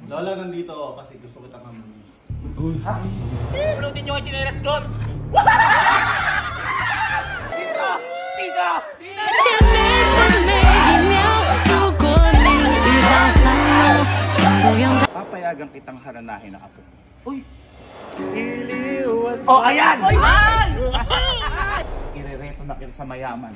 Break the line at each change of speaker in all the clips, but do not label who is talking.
Lola, nandito ako kasi gusto kita kamunin.
Ha? Pulutin nyo ang chinelas doon! Tito! Tito! Papayagan kitang haranahin ang apo. Uy! Oh, ayan! Irereto na kita sa mayaman.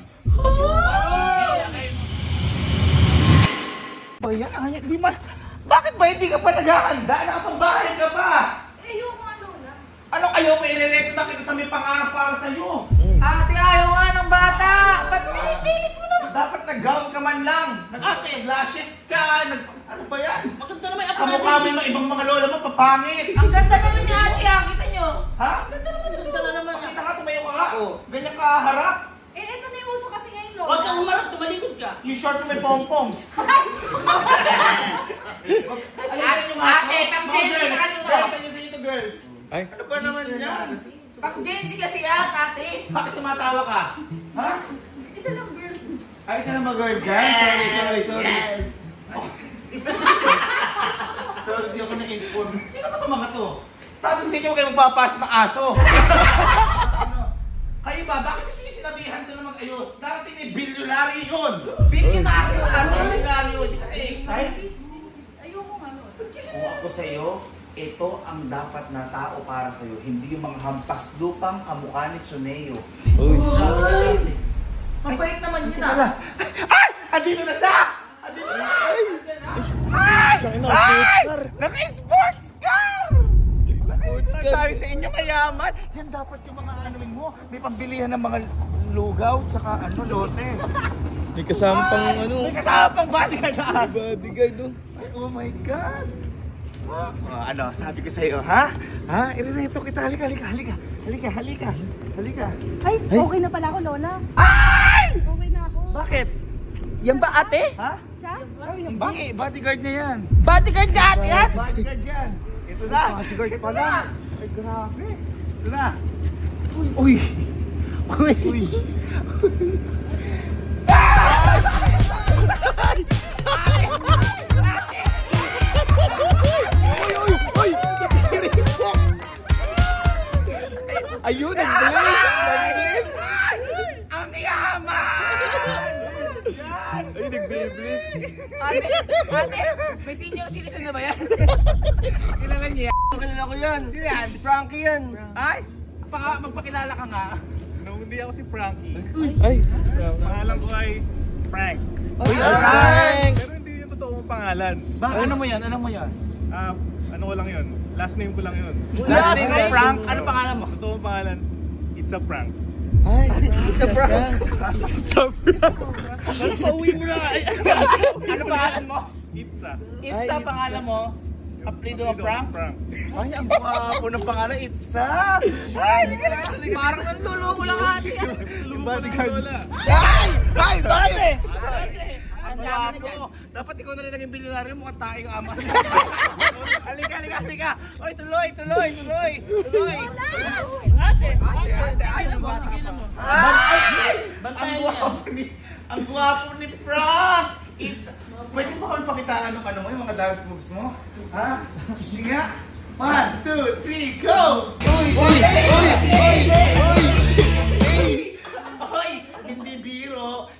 Ayan, di man... Bakit ba hindi ka pa naghahanda? Nakapagbahay ka pa!
Ayoko nga, Lola.
Ano kayo? Irereto na kita sa may pangarap para sa'yo.
Ate, ayaw nga ng bata! Ba't pinipilit mo naman?
Dapat nag-gown ka man lang. Nag-lashes ka. Ano ba yan?
Maganda naman yung
Kamukha mo ng ibang mga lola mo, papangit.
Ang ganda naman niya, ate, kita nyo.
Ha?
Ang ganda naman yung
Pakita nga, tumayo ka nga. Ganyan ka harap.
ito na yung uso kasi ngayon, Lola.
Huwag kang umarap, tumalikod ka.
Yung short mo may pom-poms. Ayun nyo nga.
Ate, pang Jency na kasi to.
Ayun sa inyo, girls.
Ay?
Ano ba naman yan?
Pang Jency kasi ate.
Bakit tumatawa ka? Ha?
Isa lang girl.
Ay, isa na mag-girl dyan? Sorry. Sorry, di ako na-inform. Sino ba ito mga to? Sabi ko sa inyo, huwag kayo magpapasok ng aso. Kayo ba? Bakit hindi sinabihan ito na mag-ayos? Darating ni bilyonary yun!
Bilyonaryo, ate.
Bilyonaryo! Hindi ka na-excite?
Ayoko nga, Lola.
Kung ako sa'yo, ito ang dapat na tao para sa'yo. Hindi yung mga hampas lupang kamukha ni Suneo.
Uy!
Mabait naman yun,
Ay! Andito na siya! Andito na! Ay! Naka-sports car! Sabi sa inyo mayaman. Yan dapat yung mga anuin mo. May pambilihan ng mga lugaw tsaka lote.
May kasama pang ano?
May kasama pang bodyguard na.
Bodyguard no?
Oh my God! Ano, sabi ko sa'yo, ha? Ha? Irereto kita. Halika.
Ay, okay na pala ako, Lola.
Ay!
Okay na ako.
Bakit?
Yan ba, ate?
Ha?
Siya?
Hindi, bodyguard niya yan.
Bodyguard ka, ate, ha?
Bodyguard yan. Ito na. Bodyguard pala. Ay, grabe. Ito na. Uy.
Ayun, nag-bliss!
Ang yaman! Yan!
Ay, nag-bliss!
Ate, may senior citizen na ba yan?
Kilala niya yan. Kilala ko yan.
Sino yan?
Frankie yan. Ay! Magpakilala ka nga.
No, hindi ako si Frankie.
Ay!
Pangalan ko ay Frank.
Uy, Frank!
Pero hindi yung totoong pangalan.
Bakit? Ano mo yan?
Ano ko lang yun? Last name ko lang yun.
Last name mo, Frank? Ano pangalan mo?
Totoong pangalan, it's a prank.
Ay!
It's a prank.
Ano pa uwi mo na?
Ano pangalan mo?
Itza.
It's a pangalan mo. Apelido mo, Frank?
Frank.
Ay, ang gwapo ng pangalan. It's a. Ay, liga.
Parang nanluloko lang, ate.
Salubong ko ng lola.
Ay, bakit? Ang gwapo. Dapat ikaw na rin naging bilyonaryo. Mukhang tayong ama. Halika. Oy, tuloy.
Ate,
Ang gwapo ni Frank! Pwede mo kami pakitaan ng ano mo, yung mga dance moves mo? Ha? Sige nga. 1, 2, 3, go! Uy!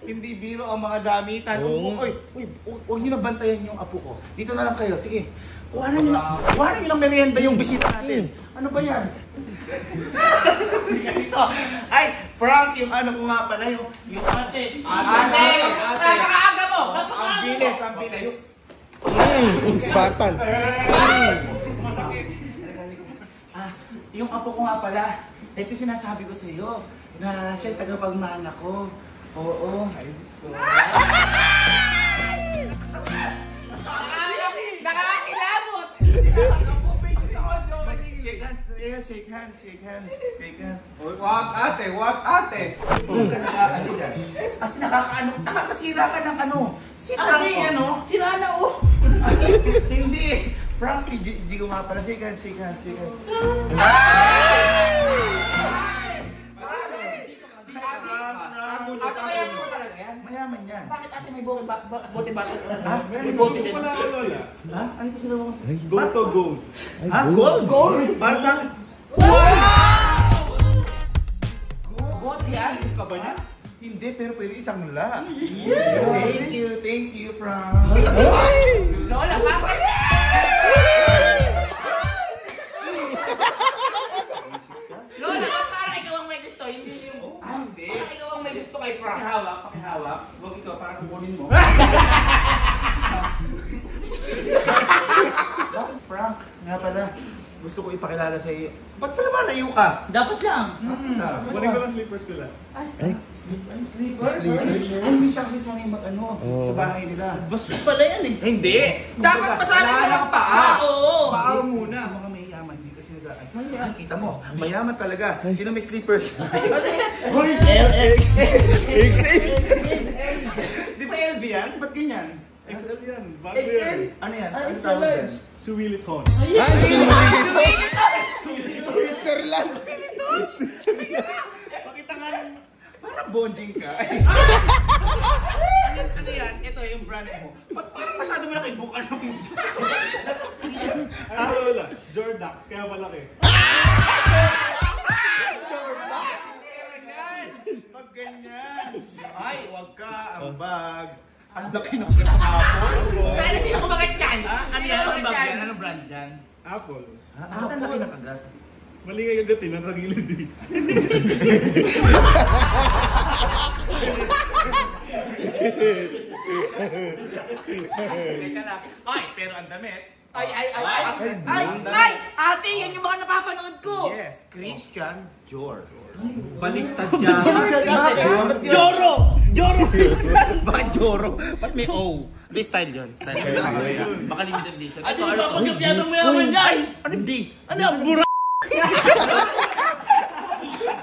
Hindi biro ang mga damitan. Huwag niyo na bantayan yung apo ko. Dito na lang kayo, sige. Kuhanan niyo ng merienda yung bisita natin. Ano ba yan? Dito. Ay, Frank, yung ano ko nga pala, yung ate.
napakaaga mo!
Ang bilis.
Spartan!
Yung apo ko nga pala, ito sinasabi ko sa iyo na siya'y tagapagmana ko. Oo.
Nakakilabot!
Shake hands.
Wag ate.
Kasi nakakasira ka ng ano. Si Frank ano?
Sira na,
Hindi. Frank, si Jigo nga pala. Shake hands.
Ate, kaya mo talaga yan?
Mayaman yan. yan?
Bakit ate may bote ba? Bote ba?
Ha?
Meron
May bote
din
din.
pala ako, Lola.
Ha? Ano pa sila mo?
Go to gold.
Ha? Gold? Gold? Para sa akin?
Bote yan?
Ka ba niya? Hindi, pero pwede isang la. Thank you, Frank.
Lola, bakit? Lola, ba't parang ikaw ang may gusto? Hindi yung...
Hindi.
Parang ikaw ang may gusto kay Frank.
Pakihawak. Huwag ikaw, parang kukunin mo. Bakit, Frank? Nga pala, gusto ko ipakilala sa iyo. Ba't pala malayo ka?
Dapat lang.
Kunin ko lang slippers ko lang.
Sleepers? Ay, hindi siya kasi sanay mag-ano sa bahay nila.
Bastos pala yan eh.
Hindi!
Dapat pasali sa mga paa. Oo.
Paa muna. Mga mayayaman, hindi kasi nila. Ay, kita mo, mayaman talaga. Hindi na may sleepers. Hoy! Di ba LV yan? Ba't ganyan?
XL yan. Bago
XL?
yan.
Ano yan?
Ay,
Ano
it's a
tawag yan?
large.
Suwiliton.
Switzerland.
Pakita nga ng... Parang bonding ka. Ano yan? Ito yung brand mo. Ba't parang masyado mo nakibukan ng
Ano, Lola? Jordax. Kaya malaki.
Pag ganyan. Ay, wag ka. Ang bag. Ang laki ng katapon.
Pero sino kumagat yan?
Ano
Sino
yan? Ang
kumagat
bag
yan?
yan? Anong brand yan?
Apple.
Ba't ang laki ng kagat?
Mali nga gagatin. Nakagilid eh.
Teka lang. Ay, pero ang damit.
Ay! Ate, yan yung mga napapanood ko!
Yes, Christian Dior.
Baliktad yan.
Joro! Joro!
Bakit Joro? Ba't may O? Hindi, style yun. Style yun. Baka limited edition.
Ate, di ba pagkapyado mo yaman yan?
Ano B?
Ano ang bura?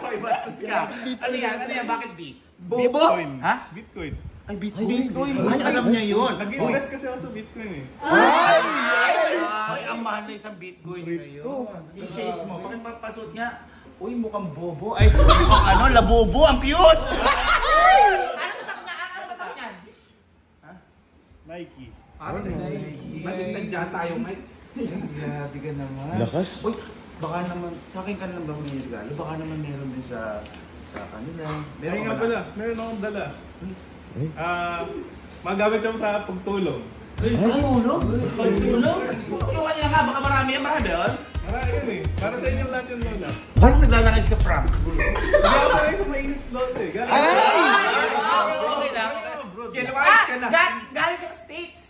Ay, bastos ka. Ano yan? Ano yan? Bakit B?
Bitcoin.
Ha?
Bitcoin.
Ay, Bitcoin. Ay, alam niya yun.
Nag-invest kasi ako sa Bitcoin eh.
Ay, ang mahal na isang Bitcoin ngayon. I-shades mo. Bakit papasot nga? Uy, mukhang bobo. Ay, mukhang ano, labobo. Ang cute!
Ano tatak niya? Ano tatak niyan?
Nike.
Parang baliktad yan tayo, Mike.
Grabe ka naman.
Lakas.
Uy, baka naman, sa akin ka naman ba humingi regalo? Baka naman meron din sa kanila.
Meron nga
ba
pala. Meron akong dala. Magamit siya sa pagtulong.
Tulog? Tulog?
Tulungan niya nga, baka marami yan, marami yun.
Marami yun eh. Para sa inyong lahat yun, Lola.
Parang naglalakis ka, Frank.
Hindi ako sanay sa mainit, Lola eh. Galing.
Okay lang.
Ginawais ka na.
Galing ka States!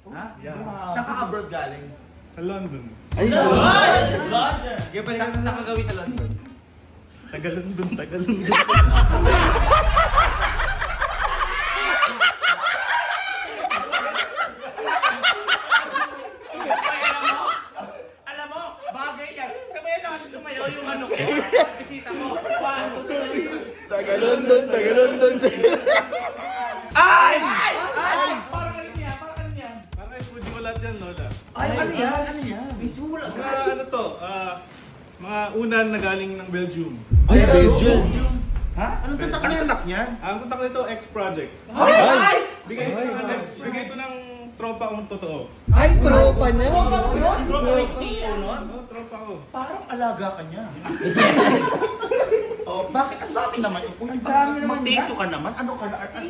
Ha?
Yeah.
Saan ka abroad galing?
Sa London.
Ay,
London!
Saan ka gawin sa London?
Tagalondon, Tagalondon.
Alam mo, bagay yan. Sabayan na kasi sumayaw yung ano ko. Bisita mo.
Taga-London, Taga-London.
Ay! Ay! Parang ano yan? Parang ano yan?
Parang food ko lahat yan, Lola.
Ay, ano yan? Ano yan? May sulat.
Mga ano to, mga unan na galing ng Belgium.
Ay, Belgium.
Ha? Anong tatak niyan? Anong tatak niyan?
Ang kontak nito, X-Project.
Ay!
Bigay ito ng tropa kong totoo.
Ay, tropa niya.
Tropa may CEO nun?
Oo, tropa ko.
Parang alaga ka niya. Oh, bakit? Ang dami naman. Ang
dami naman
mag-take two ka naman. Ano ka na? Ano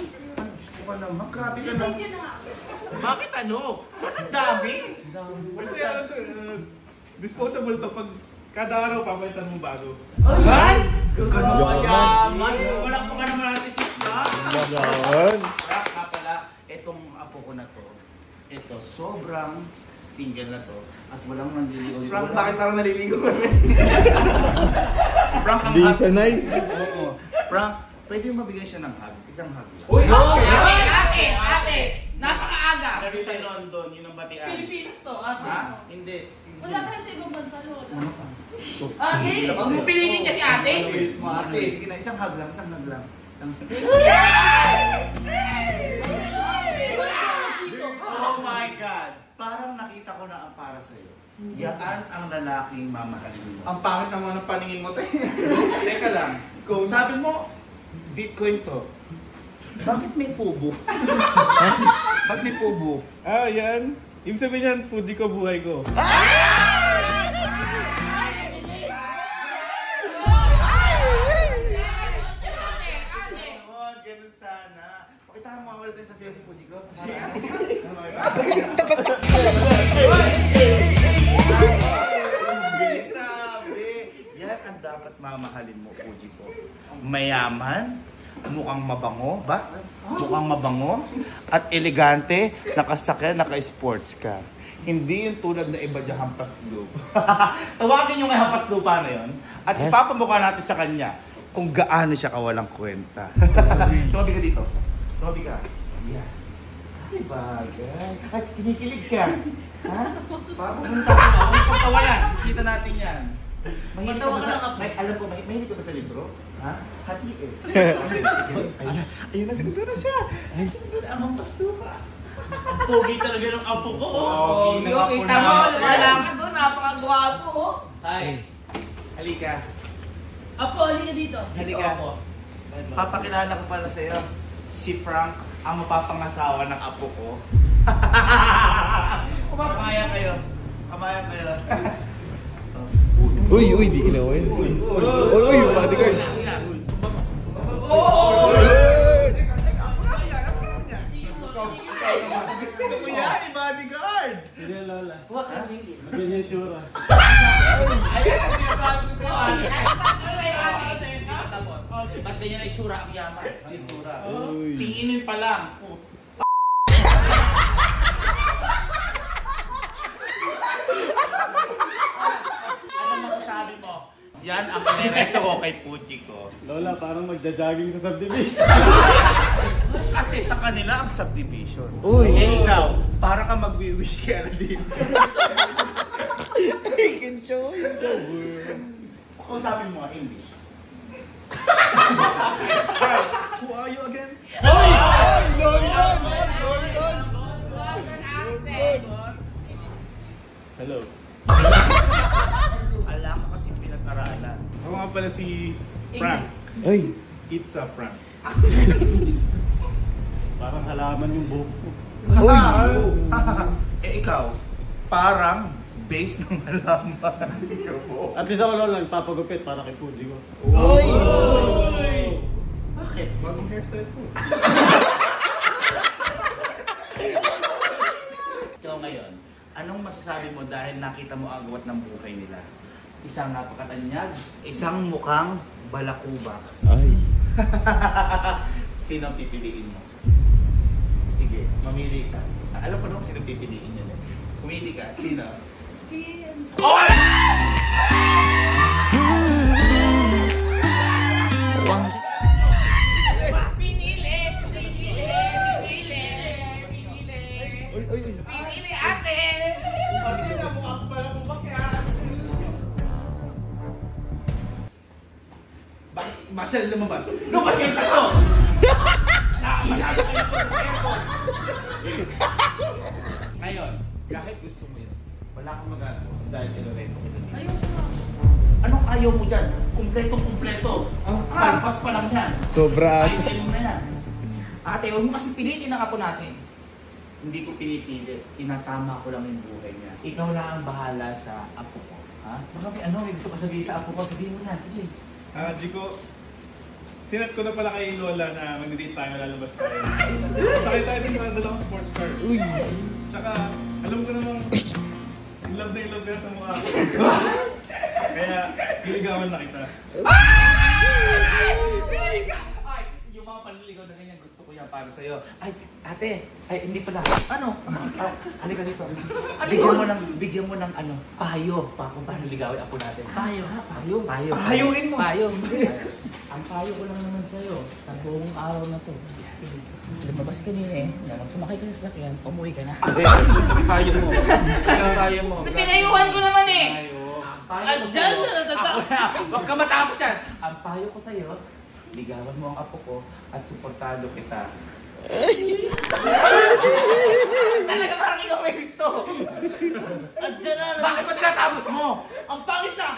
gusto ka naman? Grabe ka naman. Bakit ano? Bakit dami?
Kasi ano to, disposable to pag kada araw papalitan mo bago.
Ay! Ganun mayaman. Walang pa ka naman natin si Frank.
Ganon.
Frank, nga pala, itong apo ko na to, ito, sobrang single na to, at walang nanliligaw.
Frank, bakit parang naliligo kami?
Frank, ang
Di
hug.
sanay.
Oo. Frank, pwede mo mabigyan siya ng hug. Isang hug.
Uy!
Ate! Napakaaga!
Sabi sa London, yun ang batian.
Philippines to, ate.
Ha? Hindi.
Wala kayo sa ibang bansa, Lola.
Ate! Huwag mo pilitin kasi ate!
Ate, sige na, isang hug lang, isang hug lang. Oh my God! Parang nakita ko na ang para sa'yo. Yaan ang lalaking mamahalin mo.
Ang pangit naman ng paningin mo, te.
Teka lang, kung sabi mo, Bitcoin to, Bakit may fubo? Bakit may fubo?
Ah, yan. Ibig sabihin yan, Fuji ko, buhay ko.
Oh, ganun sana. Pakita ka mga ulit sa si Fuji ko. Grabe. Yan ang dapat mamahalin mo, Fuji ko. Mayaman, mukhang mabango, ba? Mukhang mabango, at elegante, nakasakyan, naka-sports ka. Hindi yung tulad na iba dyan hampas lupa. Tawagin yung hampas lupa na yun, at ipapamukha natin sa kanya kung gaano siya kawalang kwenta. Tumabi ka dito. Tumabi ka. Yeah. Ay, bagay. Ay, kinikilig ka. Ha? Papunta ka na. Huwag pagtawanan. Bisita natin yan. Mahilig ka ba sa... alam ko, mahilig ka ba sa libro? Ha? Hati eh. Ayun na, sinundo na siya. Sinundo na ang hampas lupa.
Ang pogi talaga ng apo ko.
Pogi ng apo
Kita mo,
natin.
kailangan doon, napakagwapo.
Ay, halika.
Apo, halika dito.
Halika. Papakilala ko pala sa'yo. Si Frank, ang mapapangasawa ng apo ko. Kamayan kayo. Kamayan kayo.
Uy, di kilawin. Uy, bodyguard.
Sige na. Gusto ko yan, bodyguard.
Hindi, Lola.
Huwag ka tingin.
Ganyan yung tsura.
Ayan ang sinasabi ko sa'yo. Tapos, ba't ganyan ay tsura ang yaman? Yung tsura.
Tinginin pa lang. Ano masasabi mo? Yan ang nireto ko kay Fuji ko.
Lola, parang magja-jogging sa subdivision.
Kasi sa kanila ang subdivision.
Uy.
Eh ikaw, para ka mag-wish kay Aladdin.
I can show you the world.
Kausapin mo ang English.
Who are you again?
Hello.
Ala ka kasi pinag-aralan.
Ako nga pala si Frank.
Ay,
It's a prank. Parang halaman yung buhok ko.
uy.
Eh ikaw, parang base ng halaman.
At least ako, Lola, nagpapagupit para kay Fuji ko.
Uy.
Bakit?
Bagong hairstyle ko.
Ikaw ngayon, anong masasabi mo dahil nakita mo ang agwat ng buhay nila? Isang napakatanyag, isang mukhang balakubak.
Ay.
Sino ang pipiliin mo? Sige, mamili ka. Alam ko naman sino pipiliin yun eh. Pumili ka, sino?
Si...
Pinili ate!
Marshall, lumabas. Lumabas kayo tatlo! Masyado kayo po sa aircon. Ngayon, kahit gusto mo yun, wala kang magagawa dahil kinureto kita dito.
Ayun ko.
Anong ayaw mo dyan? Kumpletong-kumpleto. Pampas pa lang yan.
Sobra.
Item na yan.
Ate, huwag mo kasi pilitin ang apo natin.
Hindi ko pinipilit. Tinatama ko lang yung buhay niya. Ikaw na ang bahala sa apo ko. Ha? May gusto ka sabihin sa apo ko? Sabihin mo na. Sige.
Jiko, sinat ko na pala kay Lola na mag-date tayo, lalabas tayo. Sakay tayo din sa dalawang sports car.
Uy.
Tsaka, alam ko namang in love ka sa mukha ko. Kaya, niligawan na kita.
Ay! Yung mga panliligaw na ganyan, gusto ko yan para sa'yo. Ay, ate! Ay, hindi pala. Ano? Halika dito. Bigyan mo ng ano, payo pa kung paano ligawin ako natin.
Payo ha, payo.
Payo.
Payuin mo. Payo.
Ang payo ko lang naman sa'yo, sa buong araw na to, lumabas ka nila nang sumakay ka sa sasakyan, umuwi ka na.
Payo mo. Payo mo.
Pinayuhan ko naman eh.
Payo ko
Andyan
sa'yo.
na natata-
Ako na. Huwag ka matapos yan. Ang payo ko sa'yo, ligawan mo ang apo ko at suportado kita. Talaga parang ikaw may gusto.
Andyan na
Bakit ba tinatapos mo?
Ang pangit na!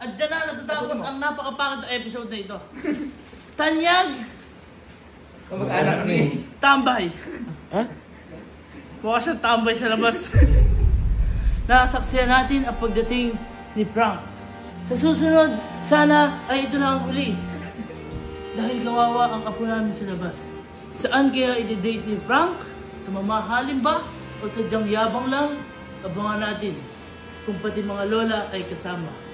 Andyan na natatapos ang napakapangit na episode na ito. Tanyag!
Kamag-anak ni.
Tambay.
Ha?
Mukha siyang tambay sa labas. Nasaksiyan natin ang pagdating ni Frank. Sa susunod, sana ay ito na ang huli. Dahil kawawa ang apo namin sa labas. Saan kaya i-date ni Frank? Sa mamahalin ba? O sadyang yabang lang? Abangan natin kung pati mga lola ay kasama.